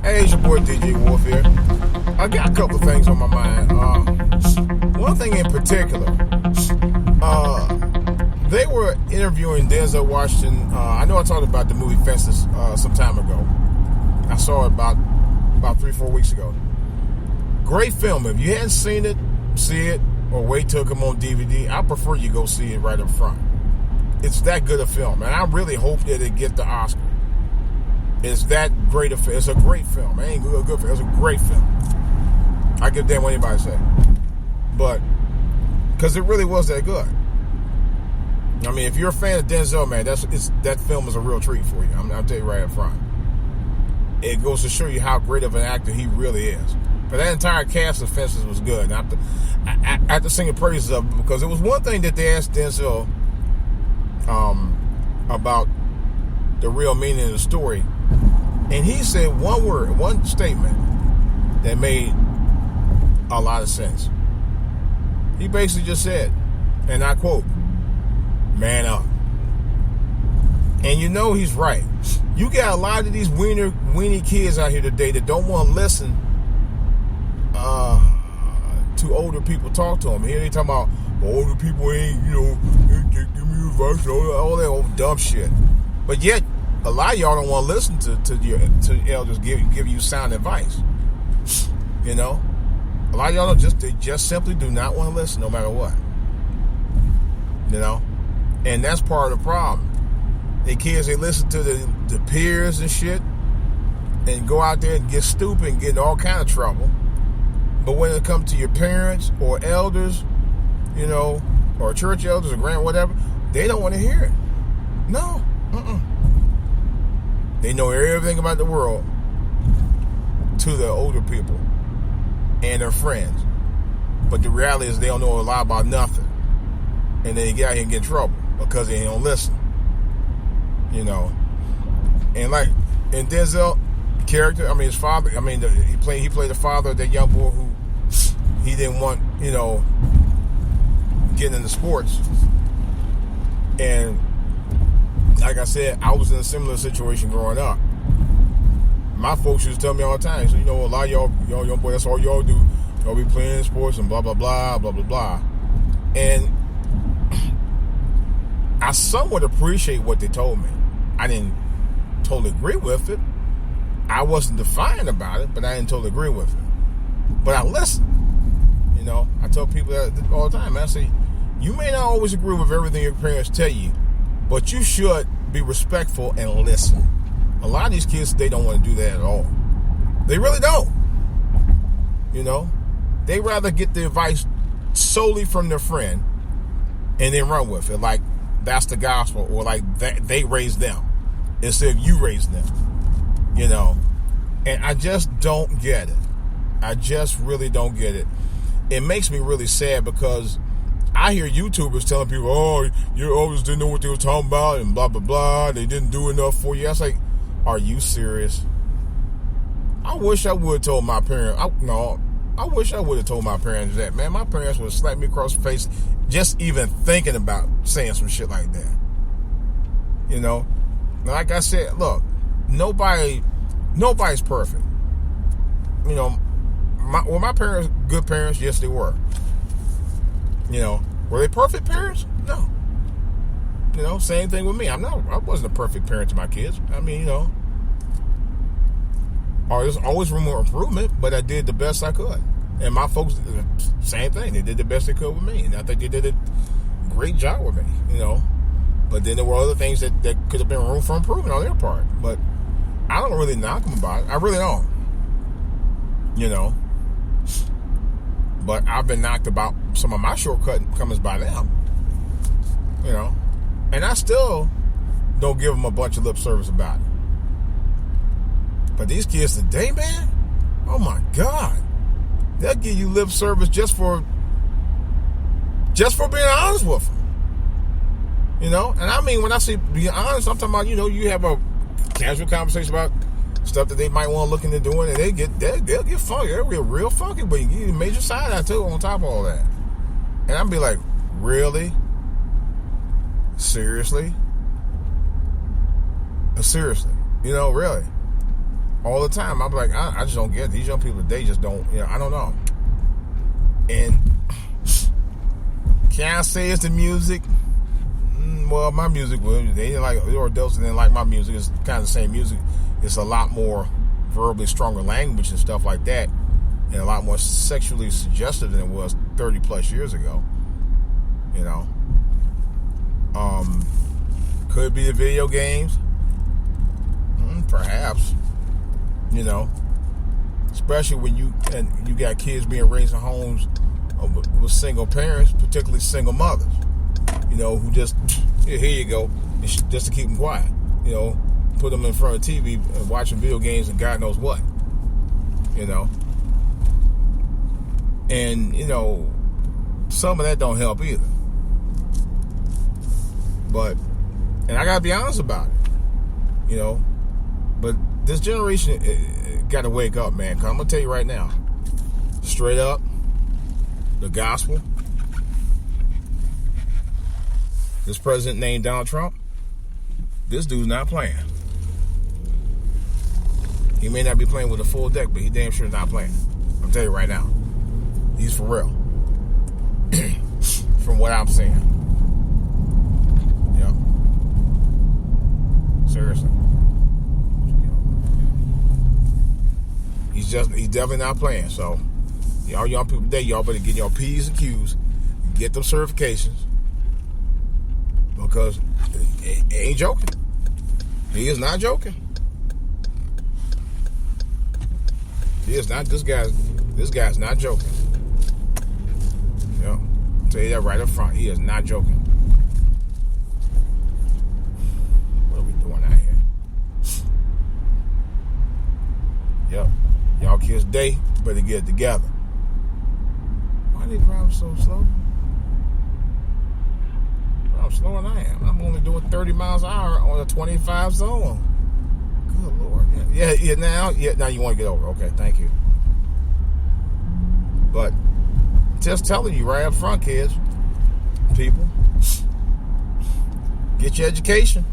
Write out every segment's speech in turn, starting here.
Hey, it's your boy DJ Wolf here. I got a couple of things on my mind. One thing in particular, they were interviewing Denzel Washington. I know I talked about the movie Fences some time ago. I saw it about 3-4 weeks ago. Great film. If you hadn't seen it, see it, or wait till it come on DVD. I prefer you go see it right up front. It's that good a film, and I really hope that it get the Oscar. It's that great a film. It's a great film. It ain't good film. It's a great film. I give damn what anybody say, but because it really was that good. I mean, if you're a fan of Denzel, man, that film is a real treat for you. I'll tell you right up front. It goes to show you how great of an actor he really is. But that entire cast of Fences was good. And I have to sing the praises of it because it was one thing that they asked Denzel about the real meaning of the story. And he said one statement that made a lot of sense. He basically just said, and I quote, "Man up." And you know he's right. You got a lot of these weenie kids out here today that don't want to listen to older people talk to them. Here they talking about older people ain't, give me advice, all that old dumb shit. But yet, a lot of y'all don't want to listen to elders give you sound advice. You know, a lot of y'all just simply do not want to listen, no matter what. You know, and that's part of the problem. The kids, they listen to the peers and shit, and go out there and get stupid and get in all kind of trouble. But when it comes to your parents or elders, or church elders or grand whatever, they don't want to hear it. No. They know everything about the world to the older people and their friends. But the reality is they don't know a lot about nothing. And they get out here and get in trouble because they don't listen. And like in Denzel character, his father, he played the father of that young boy who he didn't want, getting into sports. And like I said, I was in a similar situation growing up. My folks used to tell me all the time, so a lot of y'all young boy, that's all y'all do. Y'all be playing sports and blah blah blah blah blah blah. And I somewhat appreciate what they told me. I didn't totally agree with it. I wasn't defiant about it, but I didn't totally agree with it. But I listened. I tell people that all the time. I say, you may not always agree with everything your parents tell you, but you should be respectful and listen. A lot of these kids, they don't want to do that at all. They really don't. They rather get the advice solely from their friend and then run with it. Like that's the gospel, or like they raised them instead of you raised them. And I just don't get it. I just really don't get it. It makes me really sad because I hear YouTubers telling people, oh, your elders didn't know what they were talking about and blah, blah, blah. They didn't do enough for you. I was like, are you serious? I wish I would have told my parents. I wish I would have told my parents that, man. My parents would have slapped me across the face just even thinking about saying some shit like that. Like I said, look, nobody's perfect. Were my parents good parents? Yes, they were. Were they perfect parents? No. Same thing with me. I wasn't a perfect parent to my kids. There's always room for improvement, but I did the best I could. And my folks, same thing. They did the best they could with me, and I think they did a great job with me. But then there were other things that could have been room for improvement on their part. But I don't really knock them about it. I really don't. But I've been knocked about some of my shortcomings by them. And I still don't give them a bunch of lip service about it. But these kids today, man, oh my God, they'll give you lip service just for being honest with them. And when I say being honest, I'm talking about, you have a casual conversation about stuff that they might want to look into doing, and they'll get funky. They'll get real funky, but you get a major side eye too on top of all that. And I'll be like, really? Seriously? Seriously? Really? all the time. I'm like, I just don't get it. These young people today just don't, I don't know. And can I say it's the music? Well, my music, they didn't like, or adults didn't like my music. It's kind of the same music. It's a lot more verbally stronger language and stuff like that, and a lot more sexually suggestive than it was 30 plus years ago. Could be the video games, perhaps. Especially when you got kids being raised in homes with single parents, particularly single mothers. Who just, here you go, just to keep them quiet. Put them in front of TV and watching video games and God knows what. And some of that don't help either. And I gotta be honest about it. But this generation gotta wake up, man. 'Cause I'm gonna tell you right now, straight up, the gospel. This president named Donald Trump, this dude's not playing. He may not be playing with a full deck, but he damn sure is not playing. I'm telling you right now. He's for real. From what I'm seeing. Yeah. Seriously. He's definitely not playing. So, y'all young people today, y'all better get your P's and Q's, get them certifications, because he ain't joking. He is not joking. He is not. This guy's not joking. I'll tell you that right up front. He is not joking. What are we doing out here? Yep. Y'all kids today better get it together. Why they drive so slow? I'm slower than I am. I'm only doing 30 miles an hour on a 25 zone. Good Lord. Now you want to get over. Okay, thank you. But just telling you right up front, kids, people, get your education.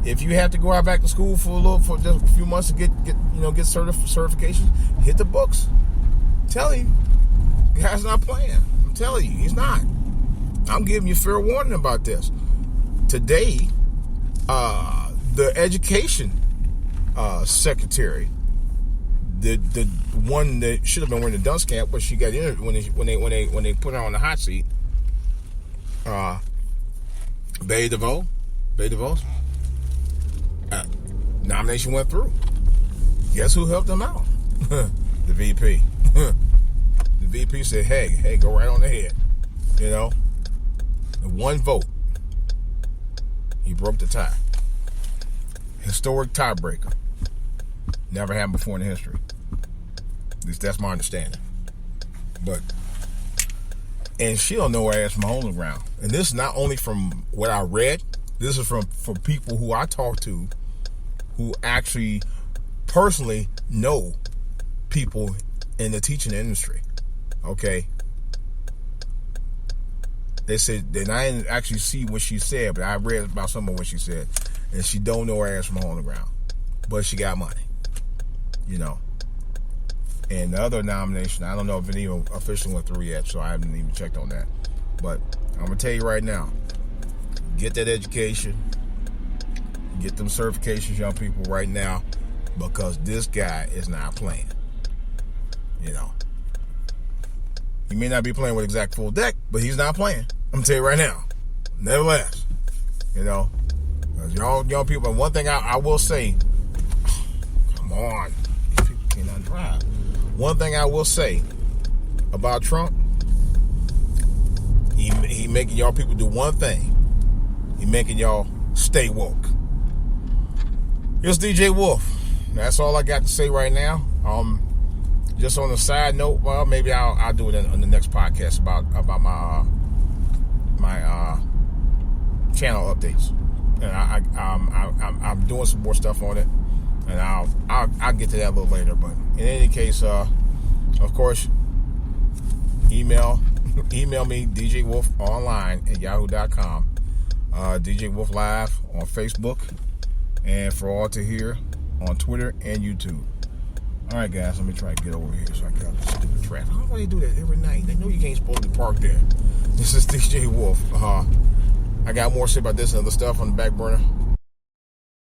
If you have to go out back to school for just a few months to get certifications, hit the books. I'm telling you, the guy's not playing. I'm telling you, he's not. I'm giving you fair warning about this. Today, the education secretary, the one that should have been wearing the dunce cap, but she got interviewed when they put her on the hot seat, Betty DeVos, nomination went through. Guess who helped them out? The VP. The VP said, hey, go right on ahead. One vote, he broke the tie. Historic tiebreaker. Never happened before in history. At least that's my understanding. And she don't know her ass from a hole in the ground. And this is not only from what I read. This is from people who I talk to, who actually personally know people in the teaching industry. Okay. They said, and I didn't actually see what she said, but I read about some of what she said. And she don't know her ass from a hole in the ground. But she got money. And the other nomination, I don't know if it even officially went through yet, so I haven't even checked on that. But I'm going to tell you right now, get that education. Get them certifications, young people, right now. Because this guy is not playing. He may not be playing with exact full deck, but he's not playing. I'm going to tell you right now. Nevertheless, y'all young people, one thing I will say, come on, these people cannot drive. One thing I will say about Trump, he making y'all people do one thing. He making y'all stay woke. It's DJ Wolf. That's all I got to say right now. Just on a side note, well, maybe I'll do it on the next podcast about my channel updates, and I'm doing some more stuff on it, and I'll get to that a little later. But in any case, of course, email me djwolfonline@yahoo.com, DJ Wolf Live on Facebook, and for all to hear, on Twitter and YouTube. All right, guys, let me try to get over here so I get out this stupid traffic. I don't know why they do that every night. They know you can't supposed to park there. This is DJ Wolf. I got more to say about this and other stuff on the back burner.